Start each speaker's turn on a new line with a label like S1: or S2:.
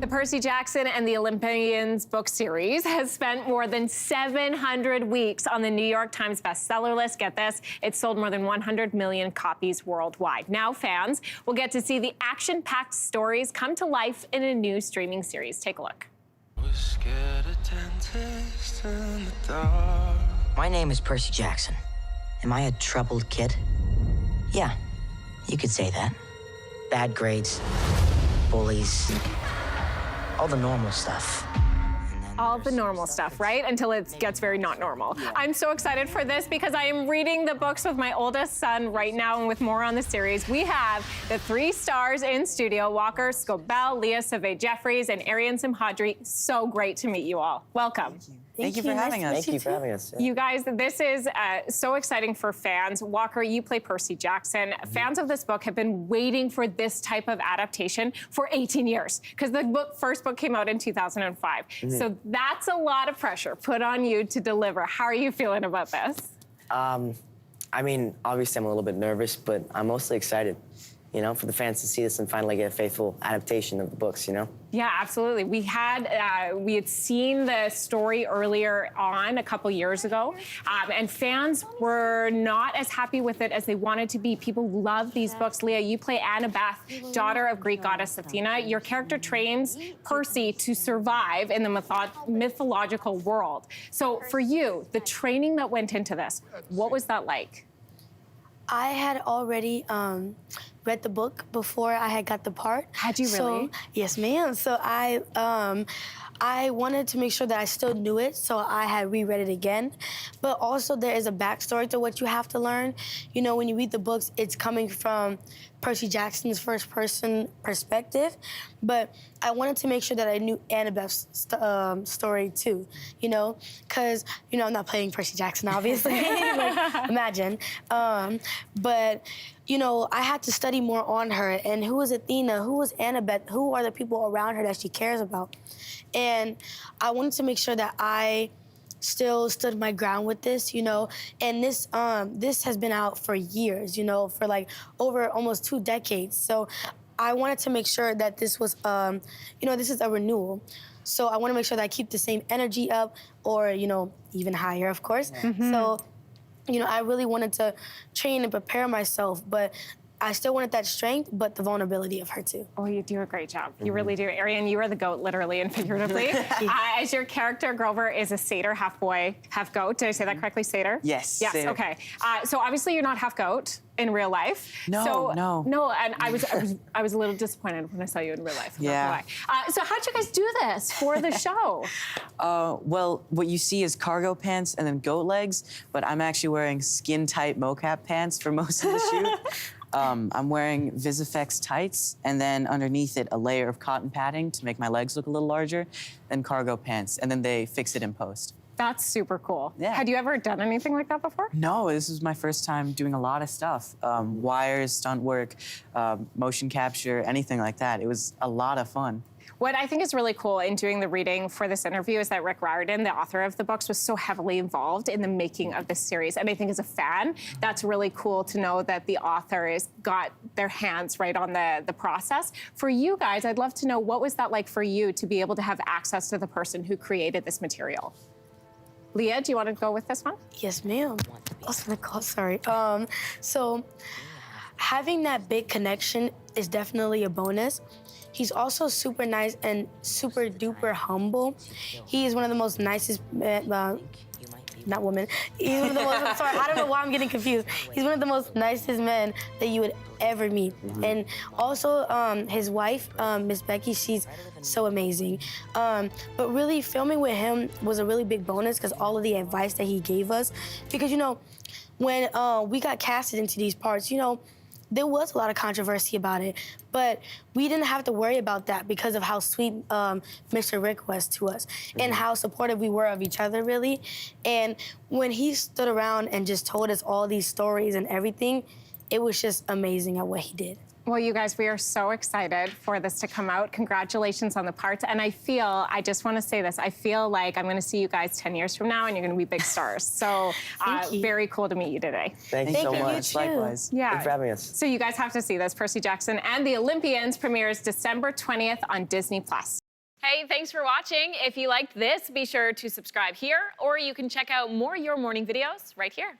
S1: The Percy Jackson and the Olympians book series has spent more than 700 weeks on the New York Times bestseller list. Get this, it's sold more than 100 million copies worldwide. Now fans will get to see the action-packed stories come to life in a new streaming series. Take a look.
S2: My name is Percy Jackson. Am I a troubled kid? Yeah, you could say that. Bad grades, bullies, all the normal stuff.
S1: All the normal stuff, right? Until it gets very not normal. Yeah. I'm so excited for this because I am reading the books with my oldest son right now, and with more on the series. We have the 3 stars in studio, Walker Scobell, Leah Savay-Jeffries, and Arian Simhadri. So great to meet you all. Welcome.
S3: Thank you for having us.
S4: Thank you for having us.
S1: Yeah. You guys, this is so exciting for fans. Walker, you play Percy Jackson. Fans of this book have been waiting for this type of adaptation for 18 years because the first book came out in 2005. So that's a lot of pressure put on you to deliver. How are you feeling about this?
S4: I mean, obviously I'm a little bit nervous, but I'm mostly excited, you know, for the fans to see this and finally get a faithful adaptation of the books, you know?
S1: Yeah, absolutely. We had seen the story earlier on a couple years ago, and fans were not as happy with it as they wanted to be. People love these books. Leah, you play Annabeth, daughter of Greek goddess Athena. Your character trains Percy to survive in the mythological world. So for you, the training that went into this, what was that like?
S5: I had already read the book before I had got the part.
S1: Had you really?
S5: Yes, ma'am. So I wanted to make sure that I still knew it, so I had reread it again. But also there is a backstory to what you have to learn. You know, when you read the books, it's coming from Percy Jackson's first-person perspective. But I wanted to make sure that I knew Annabeth's story too, you know? Because, you know, I'm not playing Percy Jackson, obviously. Like, imagine. But, you know, I had to study more on her. And who is Athena? Who is Annabeth? Who are the people around her that she cares about? And I wanted to make sure that I still stood my ground with this, you know, and this has been out for years, you know, for like over almost 2 decades. So I wanted to make sure that this was, you know, this is a renewal. So I want to make sure that I keep the same energy up, or, you know, even higher, of course. So, you know, I really wanted to train and prepare myself, but I still wanted that strength, but the vulnerability of her too.
S1: Oh, you do a great job. You really do. Arian, you are the goat, literally and figuratively. As your character, Grover, is a satyr, half boy, half goat. Did I say that correctly, satyr?
S3: Yes.
S1: Yes,
S3: satyr.
S1: Okay. So obviously you're not half goat in real life.
S3: No,
S1: No, and I was a little disappointed when I saw you in real life.
S3: Yeah.
S1: So how'd you guys do this for the show?
S3: Well, what you see is cargo pants and then goat legs, but I'm actually wearing skin-tight mocap pants for most of the shoot. I'm wearing Visifex tights, and then underneath it, a layer of cotton padding to make my legs look a little larger, then cargo pants, and then they fix it in post.
S1: That's super cool.
S3: Yeah.
S1: Had you ever done anything like that before?
S3: No, this was my first time doing a lot of stuff. Wires, stunt work, motion capture, anything like that. It was a lot of fun.
S1: What I think is really cool in doing the reading for this interview is that Rick Riordan, the author of the books, was so heavily involved in the making of this series. And I think as a fan, that's really cool to know that the author has got their hands right on the process. For you guys, I'd love to know, what was that like for you to be able to have access to the person who created this material? Leah, do you want to go with this one?
S5: Yes, ma'am. Sorry. So having that big connection is definitely a bonus. He's also super nice and super duper humble. He is one of the most nicest men, not woman. He's one of the most, I'm sorry, I don't know why I'm getting confused. He's one of the most nicest men that you would ever meet. And also his wife, Miss Becky, she's so amazing. But really filming with him was a really big bonus because all of the advice that he gave us. Because, you know, when we got casted into these parts, you know, there was a lot of controversy about it, but we didn't have to worry about that because of how sweet Mr. Rick was to us and how supportive we were of each other, really. And when he stood around and just told us all these stories and everything, it was just amazing at what he did.
S1: Well, you guys, we are so excited for this to come out. Congratulations on the parts. And I just want to say this, I feel like I'm going to see you guys 10 years from now and you're going to be big stars. So very cool to meet you today.
S4: Thank you so much.
S3: Likewise.
S1: Yeah.
S4: Thanks for having us.
S1: So you guys have to see this. Percy Jackson and the Olympians premieres December 20th on Disney+.
S6: Hey, thanks for watching. If you liked this, be sure to subscribe here, or you can check out more Your Morning videos right here.